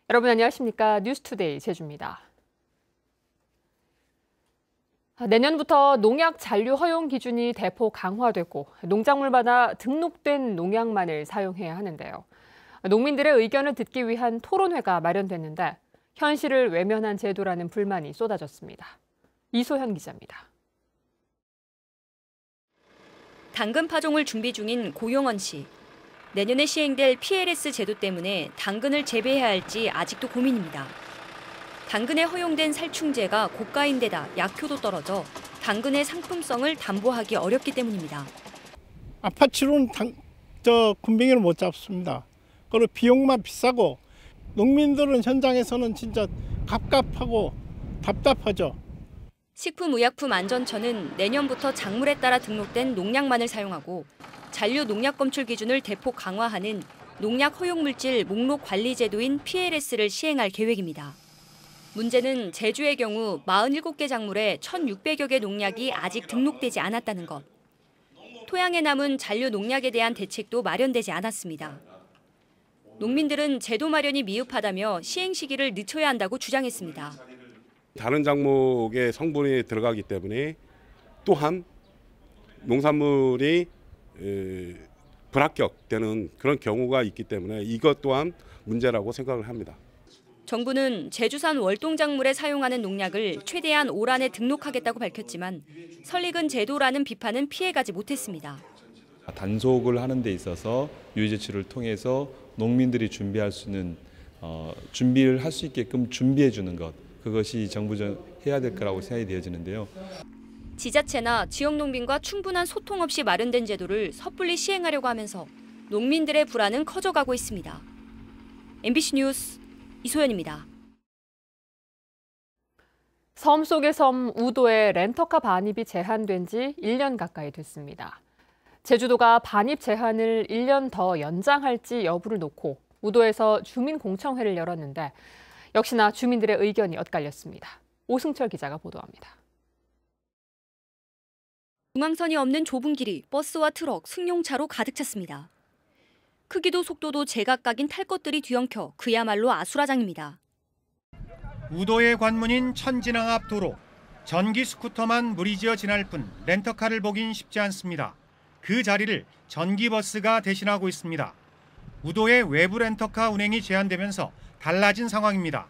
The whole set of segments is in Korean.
여러분 안녕하십니까? 뉴스투데이 제주입니다. 내년부터 농약 잔류 허용 기준이 대폭 강화되고 농작물마다 등록된 농약만을 사용해야 하는데요. 농민들의 의견을 듣기 위한 토론회가 마련됐는데 현실을 외면한 제도라는 불만이 쏟아졌습니다. 이소현 기자입니다. 당근 파종을 준비 중인 고용원 씨. 내년에 시행될 PLS 제도 때문에 당근을 재배해야 할지 아직도 고민입니다. 당근에 허용된 살충제가 고가인 데다 약효도 떨어져 당근의 상품성을 담보하기 어렵기 때문입니다. 아파치로는 군뱅이를 못 잡습니다. 그리고 비용만 비싸고 농민들은 현장에서는 진짜 갑갑하고 답답하죠. 식품의약품안전처는 내년부터 작물에 따라 등록된 농약만을 사용하고 잔류 농약 검출 기준을 대폭 강화하는 농약 허용물질 목록 관리 제도인 PLS를 시행할 계획입니다. 문제는 제주의 경우 47개 작물에 1,600여 개 농약이 아직 등록되지 않았다는 것. 토양에 남은 잔류 농약에 대한 대책도 마련되지 않았습니다. 농민들은 제도 마련이 미흡하다며 시행 시기를 늦춰야 한다고 주장했습니다. 다른 작목의 성분이 들어가기 때문에 또한 농산물이 불합격되는 그런 경우가 있기 때문에 이것 또한 문제라고 생각을 합니다. 정부는 제주산 월동작물에 사용하는 농약을 최대한 올 안에 등록하겠다고 밝혔지만 설익은 제도라는 비판은 피해가지 못했습니다. 단속을 하는 데 있어서 유의제출을 통해서 농민들이 준비할 수 있는 준비를 할 수 있게끔 준비해 주는 것, 그것이 정부가 해야 될 거라고 생각이 되어지는데요. 지자체나 지역 농민과 충분한 소통 없이 마련된 제도를 섣불리 시행하려고 하면서 농민들의 불안은 커져가고 있습니다. MBC 뉴스 이소연입니다. 섬 속의 섬 우도에 렌터카 반입이 제한된 지 1년 가까이 됐습니다. 제주도가 반입 제한을 1년 더 연장할지 여부를 놓고 우도에서 주민공청회를 열었는데 역시나 주민들의 의견이 엇갈렸습니다. 오승철 기자가 보도합니다. 중앙선이 없는 좁은 길이 버스와 트럭, 승용차로 가득 찼습니다. 크기도 속도도 제각각인 탈 것들이 뒤엉켜 그야말로 아수라장입니다. 우도의 관문인 천진항 앞 도로. 전기 스쿠터만 무리지어 지날 뿐 렌터카를 보긴 쉽지 않습니다. 그 자리를 전기버스가 대신하고 있습니다. 우도의 외부 렌터카 운행이 제한되면서 달라진 상황입니다.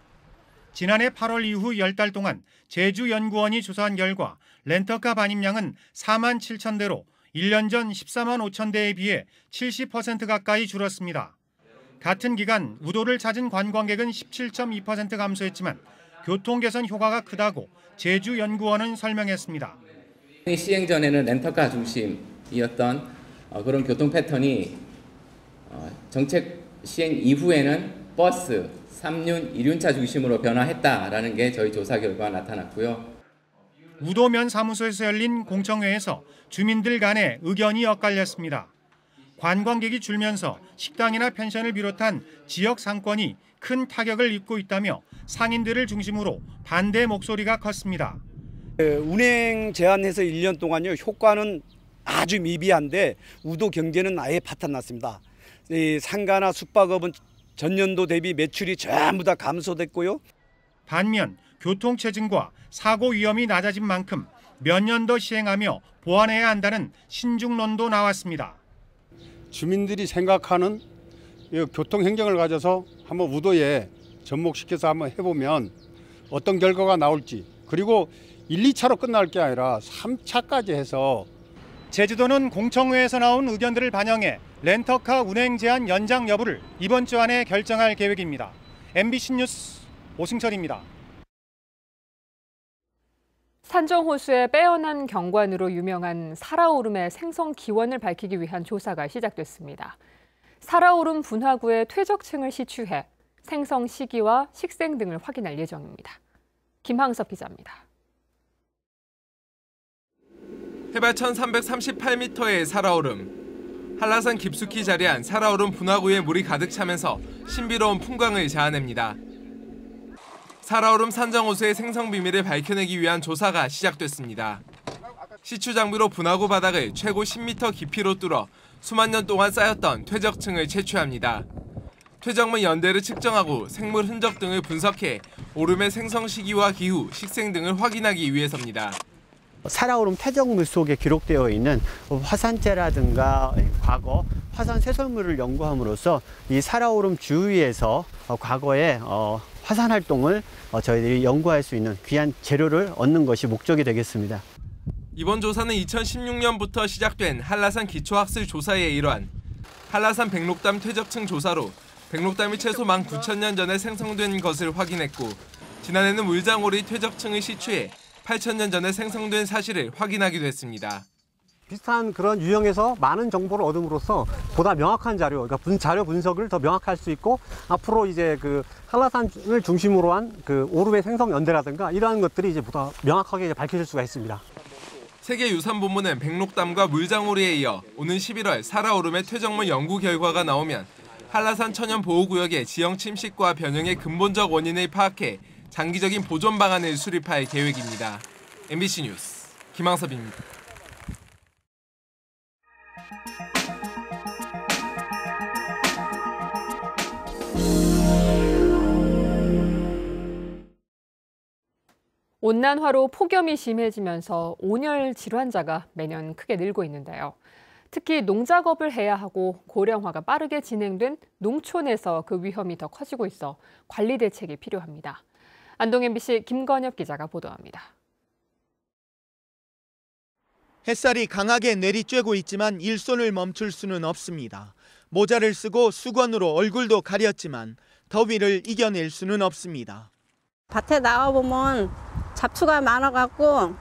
지난해 8월 이후 10달 동안 제주연구원이 조사한 결과 렌터카 반입량은 4만 7천 대로 1년 전 14만 5천 대에 비해 70% 가까이 줄었습니다. 같은 기간 우도를 찾은 관광객은 17.2% 감소했지만 교통 개선 효과가 크다고 제주연구원은 설명했습니다. 시행 전에는 렌터카 중심이었던 그런 교통 패턴이 정책 시행 이후에는 버스, 3륜, 2륜차 중심으로 변화했다라는 게 저희 조사 결과 나타났고요. 우도면 사무소에서 열린 공청회에서 주민들 간의 의견이 엇갈렸습니다. 관광객이 줄면서 식당이나 펜션을 비롯한 지역 상권이 큰 타격을 입고 있다며 상인들을 중심으로 반대 목소리가 컸습니다. 운행 제한해서 1년 동안요, 효과는 아주 미비한데 우도 경제는 아예 파탄났습니다. 상가나 숙박업은 전년도 대비 매출이 전부 다 감소됐고요. 반면 교통체증과 사고 위험이 낮아진 만큼 몇 년 더 시행하며 보완해야 한다는 신중론도 나왔습니다. 주민들이 생각하는 교통행정을 가져서 한번 우도에 접목시켜서 한번 해보면 어떤 결과가 나올지, 그리고 1, 2차로 끝날 게 아니라 3차까지 해서. 제주도는 공청회에서 나온 의견들을 반영해 렌터카 운행 제한 연장 여부를 이번 주 안에 결정할 계획입니다. MBC 뉴스 오승철입니다. 산정호수의 빼어난 경관으로 유명한 살아오름의 생성 기원을 밝히기 위한 조사가 시작됐습니다. 살아오름 분화구의 퇴적층을 시추해 생성 시기와 식생 등을 확인할 예정입니다. 김항섭 기자입니다. 해발 1,338m의 살아오름. 한라산 깊숙이 자리한 살아오름 분화구에 물이 가득 차면서 신비로운 풍광을 자아냅니다. 살아오름 산정호수의 생성 비밀을 밝혀내기 위한 조사가 시작됐습니다. 시추 장비로 분화구 바닥을 최고 10m 깊이로 뚫어 수만 년 동안 쌓였던 퇴적층을 채취합니다. 퇴적물 연대를 측정하고 생물 흔적 등을 분석해 오름의 생성 시기와 기후, 식생 등을 확인하기 위해서입니다. 살아오름 퇴적물 속에 기록되어 있는 화산재라든가 과거 화산 쇄설물을 연구함으로써 이 살아오름 주위에서 과거의 화산 활동을 저희들이 연구할 수 있는 귀한 재료를 얻는 것이 목적이 되겠습니다. 이번 조사는 2016년부터 시작된 한라산 기초학술 조사의 일환. 한라산 백록담 퇴적층 조사로 백록담이 최소 19,000년 전에 생성된 것을 확인했고, 지난해는 물장오리 퇴적층을 시추해 8,000년 전에 생성된 사실을 확인하기도 했습니다. 비슷한 그런 유형에서 많은 정보를 얻음으로써 보다 명확한 자료, 그러니까 자료 분석을 더 명확할 수 있고, 앞으로 이제 그 한라산을 중심으로 한 그 오름의 생성 연대라든가 이러한 것들이 이제 보다 명확하게 이제 밝혀질 수가 있습니다. 세계유산본부는 백록담과 물장오리에 이어 오는 11월 살아오름의 퇴적물 연구 결과가 나오면 한라산 천연보호구역의 지형 침식과 변형의 근본적 원인을 파악해 장기적인 보존 방안을 수립할 계획입니다. MBC 뉴스 김항섭입니다. 온난화로 폭염이 심해지면서 온열 질환자가 매년 크게 늘고 있는데요. 특히 농작업을 해야 하고 고령화가 빠르게 진행된 농촌에서 그 위험이 더 커지고 있어 관리 대책이 필요합니다. 안동 MBC 김건엽 기자가 보도합니다. 햇살이 강하게 내리쬐고 있지만 일손을 멈출 수는 없습니다. 모자를 쓰고 수건으로 얼굴도 가렸지만 더위를 이겨낼 수는 없습니다. 밭에 나와보면 잡초가 많아갖고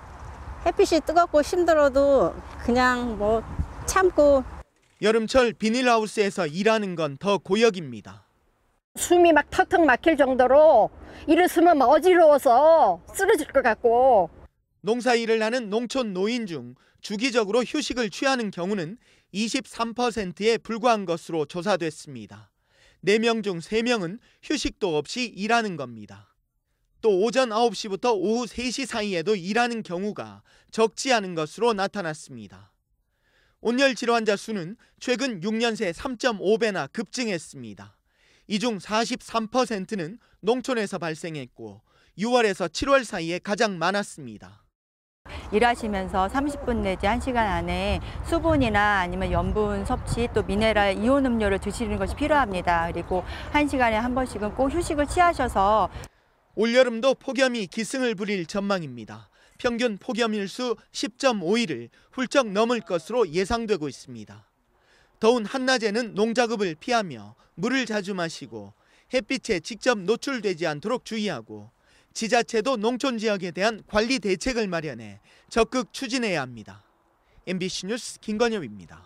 햇빛이 뜨겁고 힘들어도 그냥 뭐 참고. 여름철 비닐하우스에서 일하는 건 더 고역입니다. 숨이 막 턱턱 막힐 정도로 일었으면 어지러워서 쓰러질 것 같고. 농사일을 하는 농촌 노인 중 주기적으로 휴식을 취하는 경우는 23%에 불과한 것으로 조사됐습니다. 4명 중 3명은 휴식도 없이 일하는 겁니다. 또 오전 9시부터 오후 3시 사이에도 일하는 경우가 적지 않은 것으로 나타났습니다. 온열 질환자 수는 최근 6년 새 3.5배나 급증했습니다. 이 중 43%는 농촌에서 발생했고 6월에서 7월 사이에 가장 많았습니다. 일하시면서 30분 내지 1시간 안에 수분이나 아니면 염분 섭취 또 미네랄 이온 음료를 드시는 것이 필요합니다. 그리고 1시간에 한 번씩은 꼭 휴식을 취하셔서. 올여름도 폭염이 기승을 부릴 전망입니다. 평균 폭염일수 10.5일을 훌쩍 넘을 것으로 예상되고 있습니다. 더운 한낮에는 농작업을 피하며 물을 자주 마시고 햇빛에 직접 노출되지 않도록 주의하고 지자체도 농촌 지역에 대한 관리 대책을 마련해 적극 추진해야 합니다. MBC 뉴스 김건엽입니다.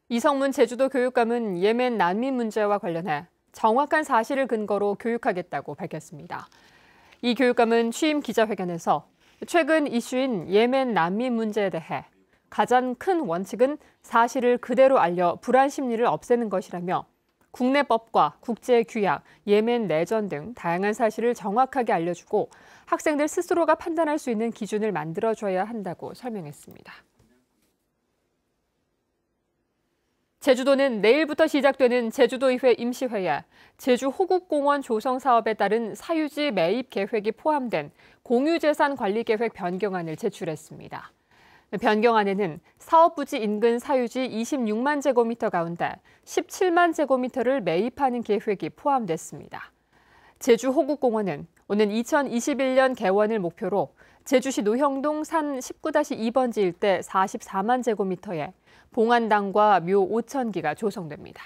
이성문 제주도 교육감은 예멘 난민 문제와 관련해 정확한 사실을 근거로 교육하겠다고 밝혔습니다. 이 교육감은 취임 기자회견에서 최근 이슈인 예멘 난민 문제에 대해 가장 큰 원칙은 사실을 그대로 알려 불안 심리를 없애는 것이라며 국내법과 국제규약, 예멘 내전 등 다양한 사실을 정확하게 알려주고 학생들 스스로가 판단할 수 있는 기준을 만들어줘야 한다고 설명했습니다. 제주도는 내일부터 시작되는 제주도의회 임시회에 제주 호국공원 조성 사업에 따른 사유지 매입 계획이 포함된 공유재산 관리 계획 변경안을 제출했습니다. 변경안에는 사업부지 인근 사유지 26만 제곱미터 가운데 17만 제곱미터를 매입하는 계획이 포함됐습니다. 제주 호국공원은 오는 2021년 개원을 목표로 제주시 노형동 산 19-2번지 일대 44만 제곱미터에 봉안당과 묘 5,000기가 조성됩니다.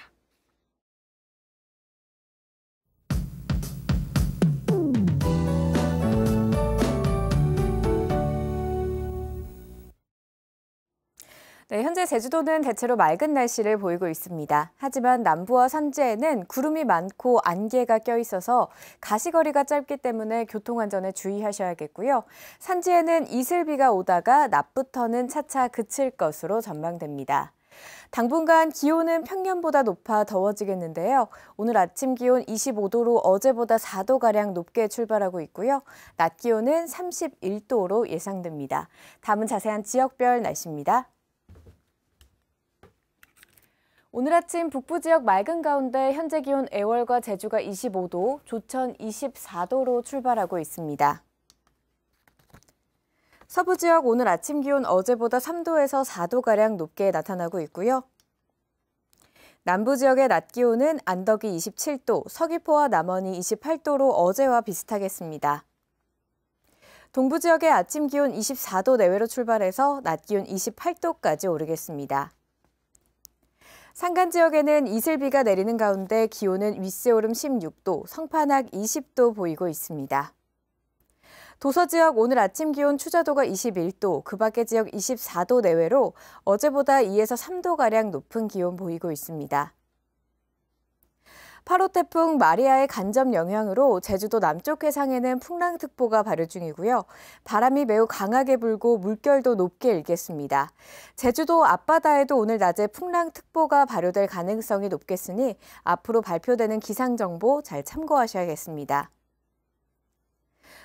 네, 현재 제주도는 대체로 맑은 날씨를 보이고 있습니다. 하지만 남부와 산지에는 구름이 많고 안개가 껴있어서 가시거리가 짧기 때문에 교통안전에 주의하셔야겠고요. 산지에는 이슬비가 오다가 낮부터는 차차 그칠 것으로 전망됩니다. 당분간 기온은 평년보다 높아 더워지겠는데요. 오늘 아침 기온 25도로 어제보다 4도가량 높게 출발하고 있고요. 낮 기온은 31도로 예상됩니다. 다음은 자세한 지역별 날씨입니다. 오늘 아침 북부 지역 맑은 가운데 현재 기온 애월과 제주가 25도, 조천 24도로 출발하고 있습니다. 서부 지역 오늘 아침 기온 어제보다 3도에서 4도가량 높게 나타나고 있고요. 남부 지역의 낮 기온은 안덕이 27도, 서귀포와 남원이 28도로 어제와 비슷하겠습니다. 동부 지역의 아침 기온 24도 내외로 출발해서 낮 기온 28도까지 오르겠습니다. 산간 지역에는 이슬비가 내리는 가운데 기온은 윗세오름 16도, 성판악 20도 보이고 있습니다. 도서 지역 오늘 아침 기온 추자도가 21도, 그 밖의 지역 24도 내외로 어제보다 2에서 3도가량 높은 기온 보이고 있습니다. 8호 태풍 마리아의 간접 영향으로 제주도 남쪽 해상에는 풍랑특보가 발효 중이고요. 바람이 매우 강하게 불고 물결도 높게 일겠습니다. 제주도 앞바다에도 오늘 낮에 풍랑특보가 발효될 가능성이 높겠으니 앞으로 발표되는 기상정보 잘 참고하셔야겠습니다.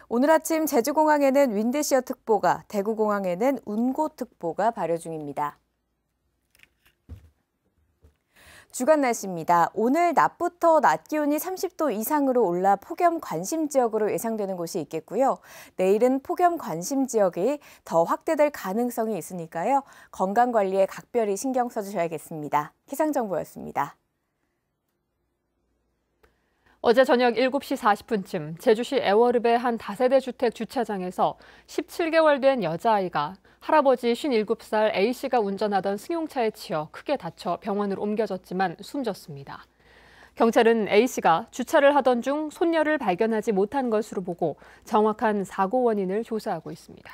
오늘 아침 제주공항에는 윈드시어특보가, 대구공항에는 운고특보가 발효 중입니다. 주간 날씨입니다. 오늘 낮부터 낮 기온이 30도 이상으로 올라 폭염 관심 지역으로 예상되는 곳이 있겠고요. 내일은 폭염 관심 지역이 더 확대될 가능성이 있으니까요. 건강관리에 각별히 신경 써주셔야겠습니다. 기상정보였습니다. 어제 저녁 7시 40분쯤 제주시 애월읍의 한 다세대 주택 주차장에서 17개월 된 여자아이가 할아버지 57살 A씨가 운전하던 승용차에 치여 크게 다쳐 병원으로 옮겨졌지만 숨졌습니다. 경찰은 A씨가 주차를 하던 중 손녀를 발견하지 못한 것으로 보고 정확한 사고 원인을 조사하고 있습니다.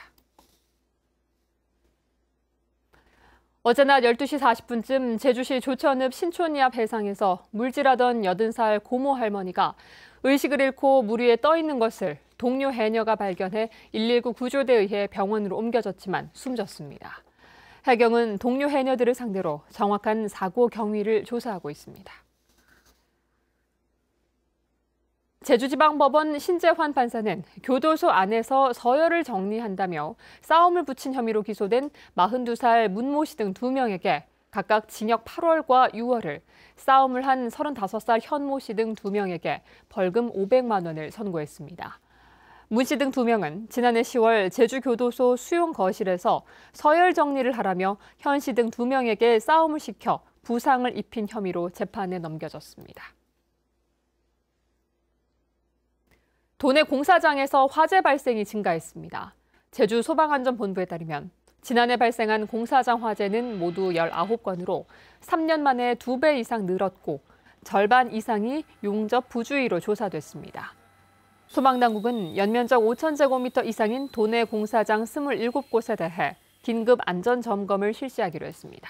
어제 낮 12시 40분쯤 제주시 조천읍 신촌리 앞 해상에서 물질하던 80살 고모 할머니가 의식을 잃고 물 위에 떠 있는 것을 동료 해녀가 발견해 119 구조대에 의해 병원으로 옮겨졌지만 숨졌습니다. 해경은 동료 해녀들을 상대로 정확한 사고 경위를 조사하고 있습니다. 제주지방법원 신재환 판사는 교도소 안에서 서열을 정리한다며 싸움을 붙인 혐의로 기소된 42살 문모 씨 등 2명에게 각각 징역 8월과 6월을, 싸움을 한 35살 현모 씨 등 2명에게 벌금 500만 원을 선고했습니다. 문 씨 등 2명은 지난해 10월 제주교도소 수용 거실에서 서열 정리를 하라며 현 씨 등 2명에게 싸움을 시켜 부상을 입힌 혐의로 재판에 넘겨졌습니다. 도내 공사장에서 화재 발생이 증가했습니다. 제주소방안전본부에 따르면 지난해 발생한 공사장 화재는 모두 19건으로 3년 만에 2배 이상 늘었고 절반 이상이 용접 부주의로 조사됐습니다. 소방당국은 연면적 5,000제곱미터 이상인 도내 공사장 27곳에 대해 긴급 안전점검을 실시하기로 했습니다.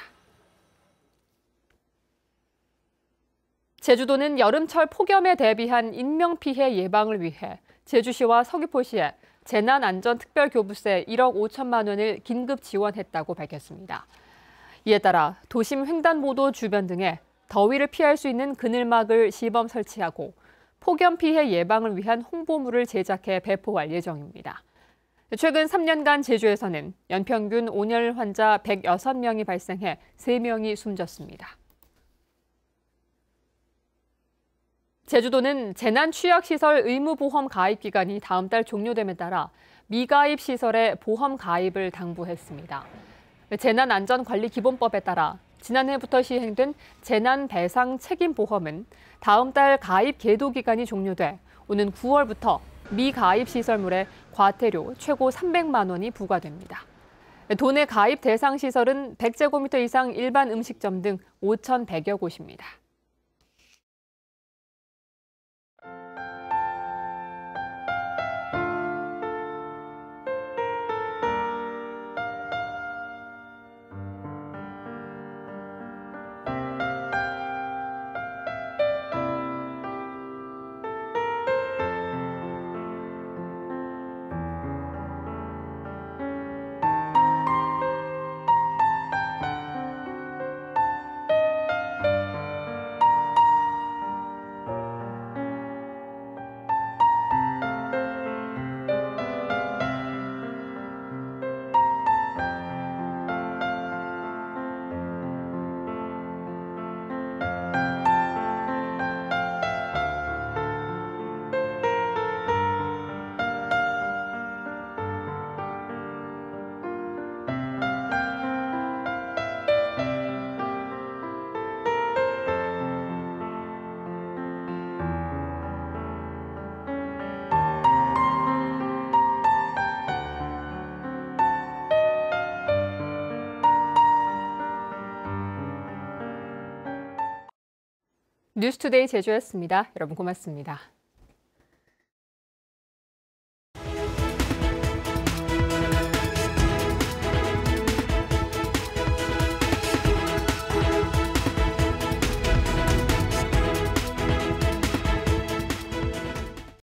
제주도는 여름철 폭염에 대비한 인명피해 예방을 위해 제주시와 서귀포시에 재난안전특별교부세 1억 5천만 원을 긴급 지원했다고 밝혔습니다. 이에 따라 도심 횡단보도 주변 등에 더위를 피할 수 있는 그늘막을 시범 설치하고 폭염 피해 예방을 위한 홍보물을 제작해 배포할 예정입니다. 최근 3년간 제주에서는 연평균 온열 환자 106명이 발생해 3명이 숨졌습니다. 제주도는 재난취약시설 의무보험 가입 기간이 다음 달 종료됨에 따라 미가입 시설의 보험 가입을 당부했습니다. 재난안전관리기본법에 따라 지난해부터 시행된 재난배상책임보험은 다음 달 가입 계도 기간이 종료돼 오는 9월부터 미가입 시설물에 과태료 최고 300만 원이 부과됩니다. 도내 가입 대상 시설은 100제곱미터 이상 일반 음식점 등 5,100여 곳입니다. 뉴스투데이 제주였습니다. 여러분 고맙습니다.